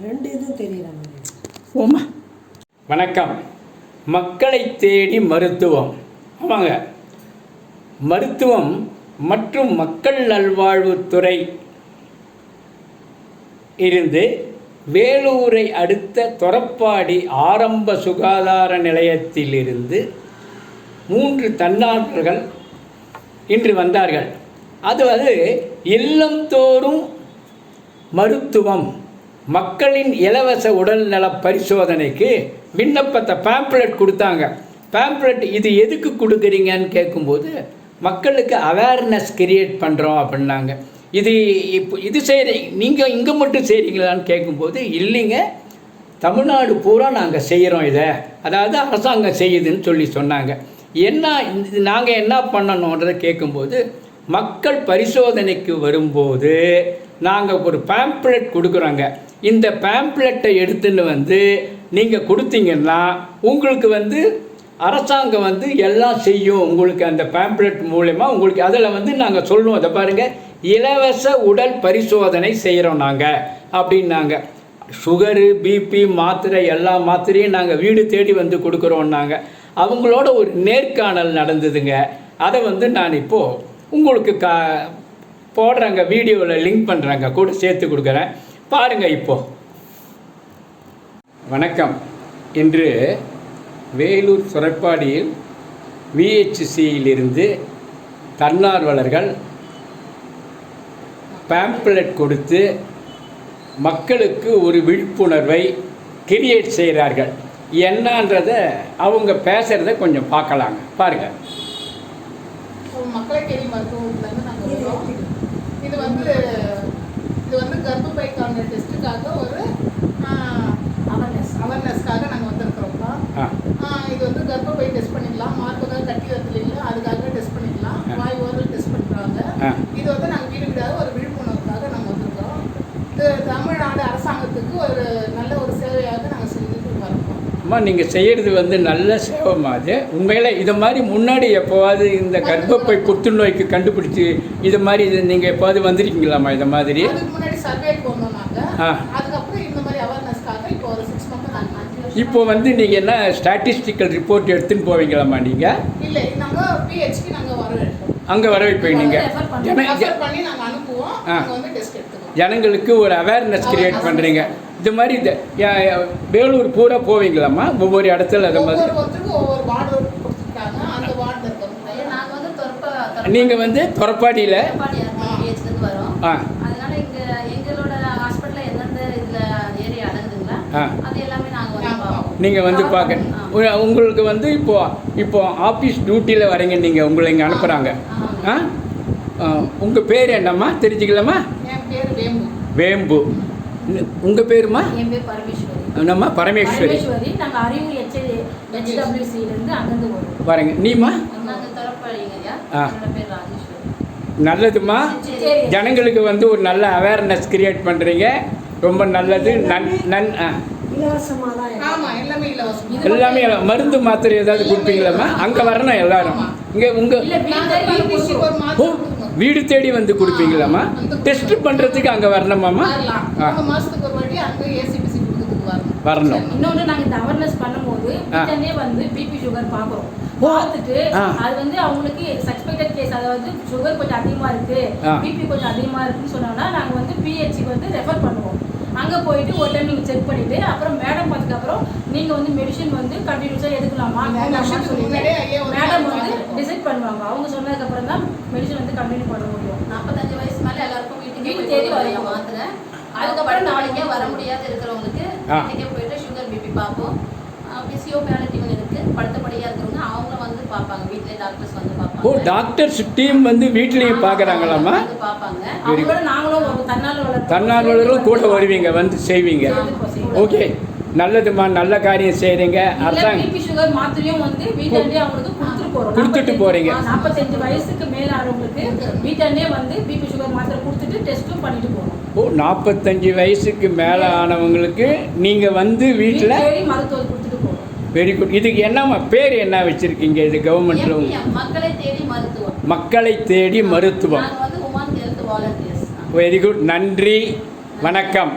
ரெண்டு இதுவும் தெரியறாங்க. ஓமா வணக்கம். மக்களை தேடி மருத்துவம். ஆமாங்க, மருத்துவம் மற்றும் மக்கள் நல்வாழ்வுத்துறை இருந்து வேலூரை அடுத்த தொரப்பாடி ஆரம்ப சுகாதார நிலையத்திலிருந்து 3 தன்னார்வலர்கள் இன்று வந்தார்கள். அது இல்லந்தோறும் மருத்துவம் மக்களின் இலவச உடல்நல பரிசோதனைக்கு விண்ணப்பத்தை பேம்ப்ளெட் கொடுத்தாங்க. பேம்ப்ளெட் இது எதுக்கு கொடுக்குறீங்கன்னு கேட்கும்போது மக்களுக்கு அவேர்னஸ் கிரியேட் பண்ணுறோம் அப்படின்னாங்க. இது செய்கிறீங்க, நீங்கள் இங்கே மட்டும் செய்கிறீங்களான்னு கேட்கும்போது இல்லைங்க, தமிழ்நாடு பூரா நாங்கள் செய்கிறோம் இதை, அதாவது அரசாங்கம் செய்யுதுன்னு சொன்னாங்க. நாங்கள் என்ன பண்ணணுன்றதை கேட்கும்போது மக்கள் பரிசோதனைக்கு வரும்போது நாங்கள் ஒரு பேம்ப்ளெட் கொடுக்குறோங்க. இந்த பேம்ப்ளெட்டை எடுத்துன்னு நீங்கள் கொடுத்தீங்கன்னா உங்களுக்கு அரசாங்கம் எல்லாம் செய்யும். உங்களுக்கு அந்த பேம்ப்ளெட் மூலமா உங்களுக்கு அதில் நாங்கள் சொல்லுவோம், அதை பாருங்கள், இலவச உடல் பரிசோதனை செய்கிறோம் நாங்கள் அப்படின்னாங்க. சுகரு, பிபி மாத்திரை, எல்லா மாத்திரையும் நாங்கள் வீடு தேடி கொடுக்குறோன்னாங்க. அவங்களோட ஒரு நேர்காணல் நடந்ததுங்க. அதை நான் இப்போது உங்களுக்கு போடுறேங்க, வீடியோவில் லிங்க் பண்ணுறேங்க, கூட சேர்த்து கொடுக்குறேன், பாருங்கள். இப்போது வணக்கம். இன்று வேலூர் சுரப்பாடியில் விஹெச்சியிலிருந்து தன்னார்வலர்கள் பேம்ப்ளெட் கொடுத்து மக்களுக்கு ஒரு விழிப்புணர்வை கிரியேட் செய்கிறார்கள். என்னன்றதை அவங்க பேசுகிறத கொஞ்சம் பார்க்கலாங்க, பாருங்கள். மக்களை தேடி மருத்துவத்துலேருந்து நாங்கள் வரோம். இது கர்ப்பப்பைக்கான டெஸ்ட்டுக்காக ஒரு அவேர்னஸ்க்காக நாங்கள் வந்திருக்கிறோம்ப்பா. இது கர்ப்பப்பை டெஸ்ட் பண்ணிக்கலாம், மார்பகம் கட்டி வரல அதுக்காக டெஸ்ட் பண்ணிக்கலாம், வாய் ஓரல் டெஸ்ட் பண்ணுறாங்க. இது நாங்கள் வீடு வீடாக ஒரு விழிப்புணர்வுக்காக நாங்கள் வந்திருக்கோம். இது தமிழ்நாடு அரசாங்கத்துக்கு ஒரு நல்ல ஒரு சேவையாக நாங்கள் செஞ்சுட்டு வரோம். அம்மா, நீங்கள் செய்கிறது நல்ல சேவைமா. அது உண்மையில் இதை மாதிரி முன்னாடி எப்போவாது இந்த கர்ப்பப்பை புற்றுநோய்க்கு கண்டுபிடிச்சி இது மாதிரி நீங்கள் எப்போது வந்திருக்கீங்களாம்மா? இதை மாதிரி முன்னாடி சர்வேக்கு வந்தோம் நாங்கள். அதுக்கப்புறம் இந்த மாதிரி அவேர்னஸ்க்காக இப்போ ஒரு 6 months இப்போ நீங்கள் என்ன ஸ்டாட்டிஸ்டிக்கல் ரிப்போர்ட் எடுத்துன்னு போவீங்களாம்மா? நீங்கள் இல்லை, நாங்கள் பிஹெச்க்கு நாங்கள் அங்கே வர வைப்பீங்க. நீங்கள் ஜனங்களுக்கு ஒரு அவேர்னஸ் கிரியேட் பண்ணுறீங்க. இது மாதிரி வேலூர் பூரா போவீங்களாம்மா? ஒவ்வொரு இடத்துல அது மாதிரி நீங்கள் தொரப்பாடியில் நீங்கள் பார்க்க உங்களுக்கு இப்போ ஆஃபீஸ் டியூட்டியில் வரீங்க. நீங்கள் உங்களை இங்கே அனுப்புகிறாங்க. உங்கள் பேர் என்னம்மா தெரிஞ்சுக்கலாமா? வேம்பு. உங்கள் பேருமா? என்னம்மா? பரமேஸ்வரி. பாருங்க. நீமா? நல்லதுமா. ஜனங்களுக்கு ஒரு நல்ல அவேர்னஸ் கிரியேட் பண்ணுறீங்க, ரொம்ப நல்லது. எல்லாமே மருந்து மாத்திரை ஏதாவது கொடுப்பீங்களாம்மா? அங்கே வரணும் எல்லாரும். இங்கே வீடு தேடி கொடுப்பீங்களாம்மா? டெஸ்ட் பண்ணுறதுக்கு அங்கே வரணுமாம்மா? வரணும். இன்னொன்று நாங்கள் இந்த அவேர்னஸ் பண்ணும்போது பிபி சுகர் பார்க்குறோம். பார்த்துட்டு அது அவங்களுக்கு சஸ்பெக்டட் கேஸ், அதாவது சுகர் கொஞ்சம் அதிகமாக இருக்குது, பிபி கொஞ்சம் அதிகமாக இருக்குன்னு சொன்னோம்னா நாங்கள் பிஹெச்க்கு ரெஃபர் பண்ணுவோம். அங்கே போயிட்டு ஒரு டைம் நீங்கள் செக் பண்ணிவிட்டு அப்புறம் மேடம் பார்த்ததுக்கப்புறம் நீங்கள் மெடிசன் கண்டினியூஸாக எடுக்கலாமா வேண்டாமான்னு சொல்லிட்டு மேடம் டிசைட் பண்ணுவாங்க. அவங்க சொன்னதுக்கப்புறம் தான் மெடிசன் கண்டினியூ பண்ண முடியும். 45 வயசு மேலே எல்லாருக்கும் வீட்டுக்கு தேடி வரையும் மாத்திரை. அதுக்கப்புறம் நாளைக்கே வர முடியாது இருக்கிறவங்களுக்கு வீட்டுக்கே போயிட்டு சுகர், பிபி பார்ப்போம். பிசியோபேலிட்டிவ் இருக்குது, படுத்தபடியாக இருக்கிறவங்க அவங்கள பார்ப்பாங்க. வீட்டிலே டாக்டர்ஸ் பார்ப்பாங்க. ஓ, டாக்டர்ஸ் டீம் வீட்லேயும் பார்க்குறாங்களாம்மா? பார்ப்பாங்க. அவங்களோட நாங்களும் தன்னார்வலர்களும் கூட வருவீங்க, செய்வீங்க. ஓகே, நல்லதுமா, நல்ல காரியம் செய்கிறீங்க. பிபி சுகர் மாத்திரையும் வீட்டாண்டே அவங்களுக்கு கொடுத்துட்டு போகிறீங்க. 45 வயசுக்கு மேலே ஆனவங்களுக்கு வீட்டாண்டே பிபி சுகர் மாத்திரை கொடுத்துட்டு டெஸ்ட்டும் பண்ணிட்டு போகிறோம். ஓ, 45 வயசுக்கு மேலே ஆனவங்களுக்கு நீங்கள் வீட்டில் மருத்துவம் கொடுத்துட்டு போகிறோம். Very good. இதுக்கு என்னம்மா பேர் என்ன வச்சுருக்கீங்க? இது கவர்மெண்ட்டில் மக்களை தேடி மருத்துவம். Very good. நன்றி, வணக்கம்.